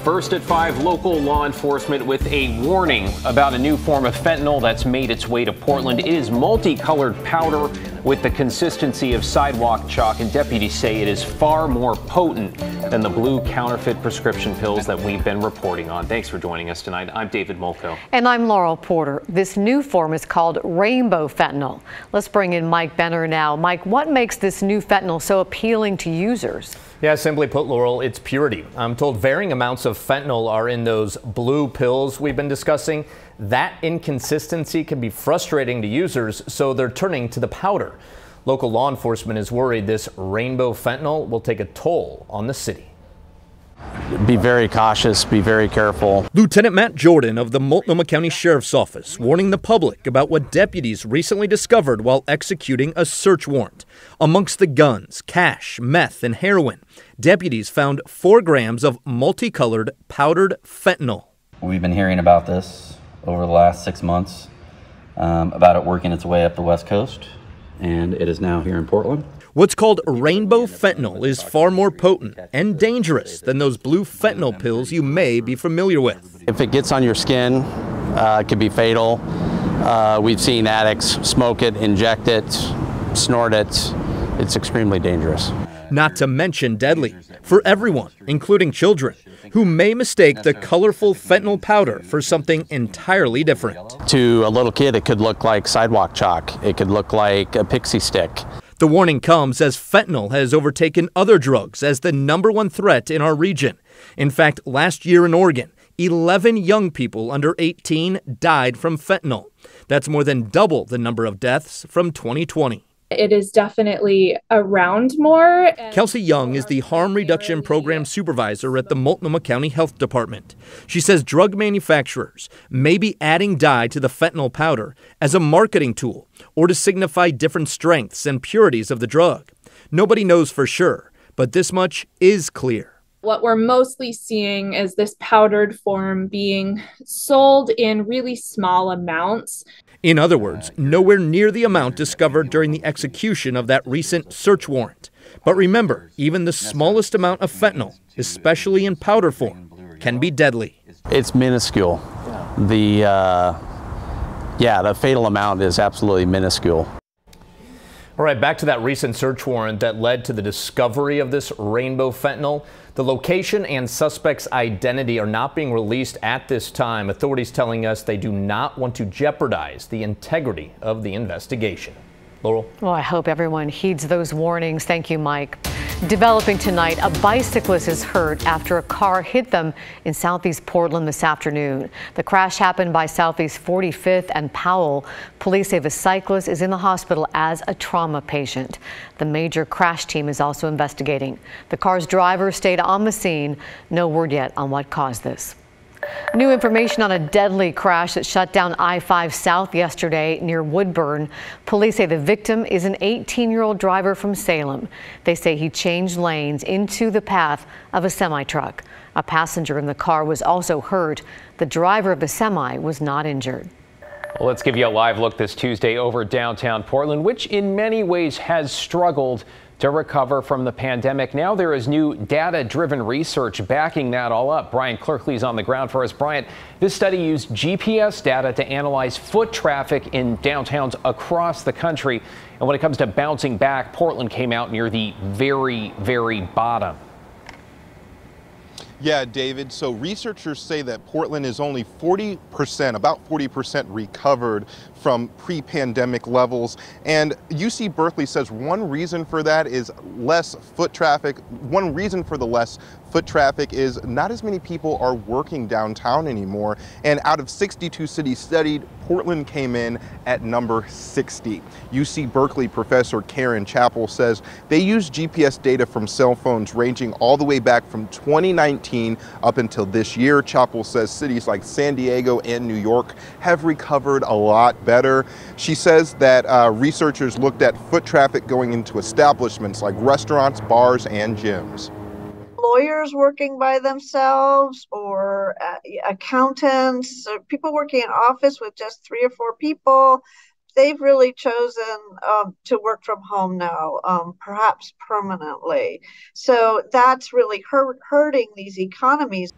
First at 5, local law enforcement with a warning about a new form of fentanyl that's made its way to Portland. It is multicolored powder with the consistency of sidewalk chalk, and deputies say it is far more potent than the blue counterfeit prescription pills that we've been reporting on. Thanks for joining us tonight. I'm David Molko. And I'm Laurel Porter. This new form is called rainbow fentanyl. Let's bring in Mike Benner now. Mike, what makes this new fentanyl so appealing to users? Yeah, simply put, Laurel, it's purity. I'm told varying amounts of fentanyl are in those blue pills we've been discussing. That inconsistency can be frustrating to users, so they're turning to the powder. Local law enforcement is worried this rainbow fentanyl will take a toll on the city. Be very cautious, be very careful. Lieutenant Matt Jordan of the Multnomah County Sheriff's Office warning the public about what deputies recently discovered while executing a search warrant. Amongst the guns, cash, meth, and heroin, deputies found 4 grams of multicolored powdered fentanyl. We've been hearing about this over the last 6 months, about it working its way up the West Coast, and it is now here in Portland. What's called rainbow fentanyl is far more potent and dangerous than those blue fentanyl pills you may be familiar with. If it gets on your skin, it could be fatal. We've seen addicts smoke it, inject it, snort it. It's extremely dangerous. Not to mention deadly for everyone, including children, who may mistake the colorful fentanyl powder for something entirely different. To a little kid, it could look like sidewalk chalk. It could look like a pixie stick. The warning comes as fentanyl has overtaken other drugs as the #1 threat in our region. In fact, last year in Oregon, 11 young people under 18 died from fentanyl. That's more than double the number of deaths from 2020. It is definitely around more. Kelsey Young is the Harm Reduction Program Supervisor at the Multnomah County Health Department. She says drug manufacturers may be adding dye to the fentanyl powder as a marketing tool or to signify different strengths and purities of the drug. Nobody knows for sure, but this much is clear. What we're mostly seeing is this powdered form being sold in really small amounts. In other words, nowhere near the amount discovered during the execution of that recent search warrant. But remember, even the smallest amount of fentanyl, especially in powder form, can be deadly. It's minuscule. The fatal amount is absolutely minuscule. All right, back to that recent search warrant that led to the discovery of this rainbow fentanyl. The location and suspect's identity are not being released at this time. Authorities telling us they do not want to jeopardize the integrity of the investigation. Laurel? Well, I hope everyone heeds those warnings. Thank you, Mike. Developing tonight, a bicyclist is hurt after a car hit them in southeast Portland this afternoon. The crash happened by southeast 45th and Powell. Police say the cyclist is in the hospital as a trauma patient. The major crash team is also investigating. The car's driver stayed on the scene. No word yet on what caused this. New information on a deadly crash that shut down I-5 South yesterday near Woodburn. Police say the victim is an 18-year-old driver from Salem. They say he changed lanes into the path of a semi-truck. A passenger in the car was also hurt. The driver of the semi was not injured. Well, let's give you a live look this Tuesday over downtown Portland, which in many ways has struggled to recover from the pandemic. Now there is new data-driven research backing that all up. Brian Clerkley's on the ground for us. Brian, this study used GPS data to analyze foot traffic in downtowns across the country. And when it comes to bouncing back, Portland came out near the very, very bottom. Yeah, David. So researchers say that Portland is only 40%, about 40% recovered from pre-pandemic levels. And UC Berkeley says one reason for that is less foot traffic. One reason for the less foot traffic is not as many people are working downtown anymore. And out of 62 cities studied, Portland came in at number 60. UC Berkeley professor Karen Chappell says they use GPS data from cell phones ranging all the way back from 2019 up until this year. Chappell says cities like San Diego and New York have recovered a lot better. She says that researchers looked at foot traffic going into establishments like restaurants, bars, and gyms. Lawyers working by themselves, or accountants, or people working in office with just 3 or 4 people, they've really chosen to work from home now, perhaps permanently. So that's really hurting these economies.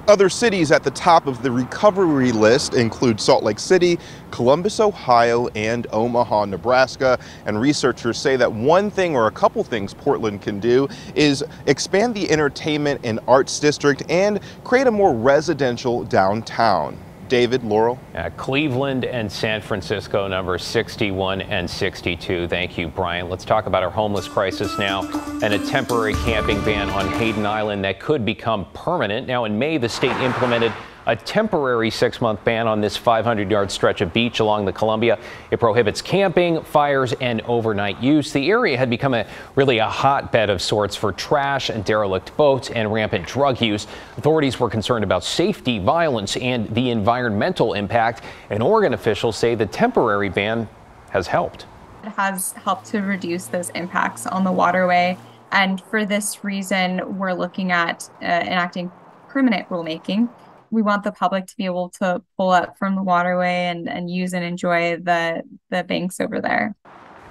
Other cities at the top of the recovery list include Salt Lake City, Columbus, Ohio, and Omaha, Nebraska. And researchers say that one thing or a couple things Portland can do is expand the entertainment and arts district and create a more residential downtown. David, Laurel. Cleveland and San Francisco, numbers 61 and 62. Thank you, Brian. Let's talk about our homeless crisis now and a temporary camping ban on Hayden Island that could become permanent. Now, in May, the state implemented a temporary 6-month ban on this 500-yard stretch of beach along the Columbia. It prohibits camping, fires, and overnight use. The area had become really a hotbed of sorts for trash and derelict boats and rampant drug use. Authorities were concerned about safety, violence, and the environmental impact. And Oregon officials say the temporary ban has helped. It has helped to reduce those impacts on the waterway. And for this reason, we're looking at enacting permanent rulemaking. We want the public to be able to pull up from the waterway and use and enjoy the banks over there.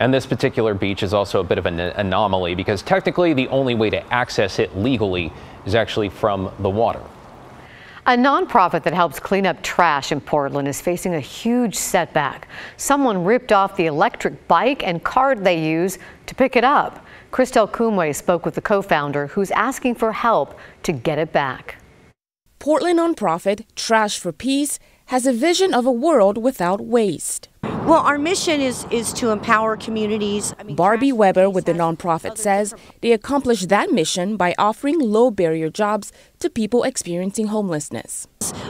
And this particular beach is also a bit of an anomaly because technically the only way to access it legally is actually from the water. A nonprofit that helps clean up trash in Portland is facing a huge setback. Someone ripped off the electric bike and cart they use to pick it up. Christelle Kumwe spoke with the co-founder who's asking for help to get it back. Portland nonprofit Trash for Peace has a vision of a world without waste. Well, our mission is to empower communities. Barbie Weber with the nonprofit says they accomplish that mission by offering low-barrier jobs to people experiencing homelessness.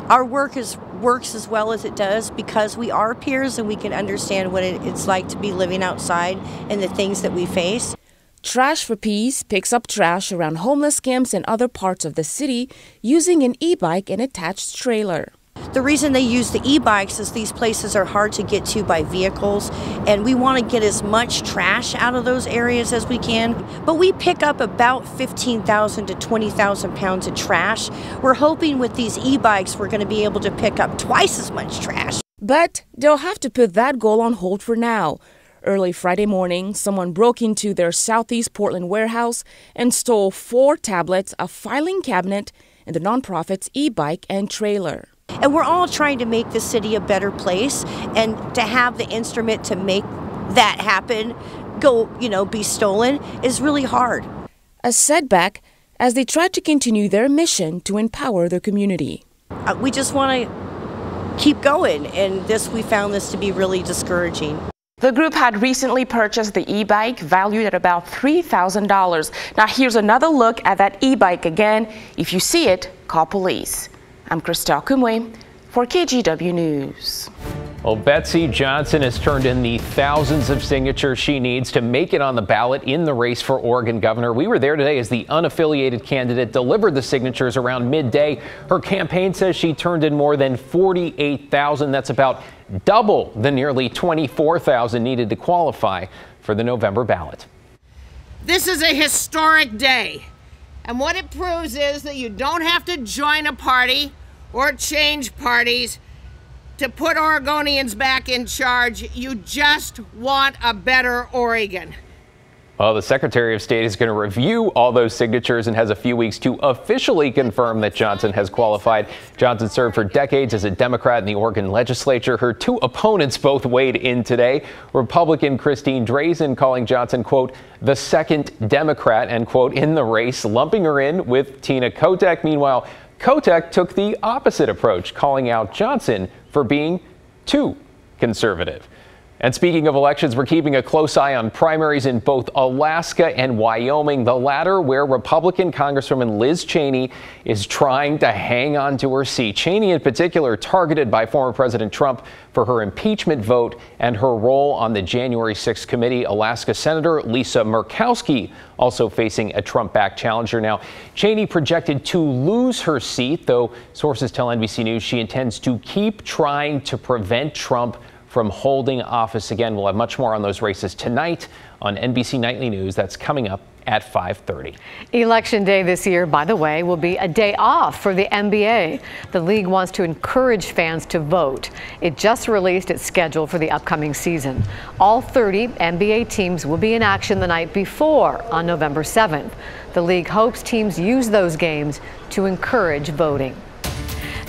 Our works as well as it does because we are peers and we can understand what it's like to be living outside and the things that we face. Trash for Peace picks up trash around homeless camps and other parts of the city using an e-bike and attached trailer. The reason they use the e-bikes is these places are hard to get to by vehicles, and we want to get as much trash out of those areas as we can. But we pick up about 15,000 to 20,000 pounds of trash. We're hoping with these e-bikes we're going to be able to pick up twice as much trash. But they'll have to put that goal on hold for now. Early Friday morning, someone broke into their Southeast Portland warehouse and stole 4 tablets, a filing cabinet, and the nonprofit's e-bike and trailer. And we're all trying to make the city a better place, and to have the instrument to make that happen, be stolen, is really hard. A setback as they try to continue their mission to empower their community. We just want to keep going, and we found this to be really discouraging. The group had recently purchased the e-bike valued at about $3,000. Now here's another look at that e-bike again. If you see it, call police. I'm Christelle Kumwe for KGW News. Well, Betsy Johnson has turned in the thousands of signatures she needs to make it on the ballot in the race for Oregon governor. We were there today as the unaffiliated candidate delivered the signatures around midday. Her campaign says she turned in more than 48,000. That's about double the nearly 24,000 needed to qualify for the November ballot. This is a historic day, and what it proves is that you don't have to join a party or change parties to put Oregonians back in charge. You just want a better Oregon. Well, the Secretary of State is going to review all those signatures and has a few weeks to officially confirm that Johnson has qualified. Johnson served for decades as a Democrat in the Oregon legislature. Her 2 opponents both weighed in today. Republican Christine Drazen calling Johnson, quote, the second Democrat, end quote, in the race, lumping her in with Tina Kotek. Meanwhile, Kotek took the opposite approach, calling out Johnson for being too conservative. And speaking of elections, we're keeping a close eye on primaries in both Alaska and Wyoming, the latter where Republican Congresswoman Liz Cheney is trying to hang on to her seat. Cheney in particular targeted by former President Trump for her impeachment vote and her role on the January 6th committee. Alaska Senator Lisa Murkowski also facing a Trump-backed challenger. Now, Cheney projected to lose her seat, though sources tell NBC News she intends to keep trying to prevent Trump from holding office again. We'll have much more on those races tonight on NBC Nightly News. That's coming up at 5:30. Election day this year, by the way, will be a day off for the NBA. The league wants to encourage fans to vote. It just released its schedule for the upcoming season. All 30 NBA teams will be in action the night before on November 7th. The league hopes teams use those games to encourage voting.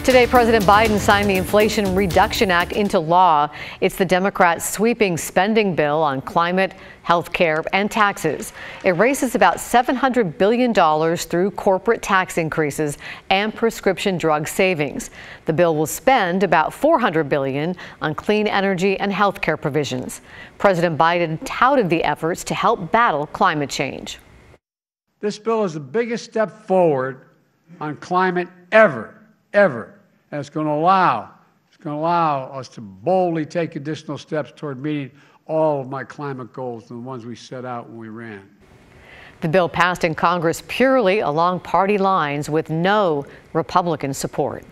Today, President Biden signed the Inflation Reduction Act into law. It's the Democrats' sweeping spending bill on climate, health care, and taxes. It raises about $700 billion through corporate tax increases and prescription drug savings. The bill will spend about $400 billion on clean energy and health care provisions. President Biden touted the efforts to help battle climate change. This bill is the biggest step forward on climate ever. And it's going to allow us to boldly take additional steps toward meeting all of my climate goals, the ones we set out when we ran. The bill passed in Congress purely along party lines with no Republican support.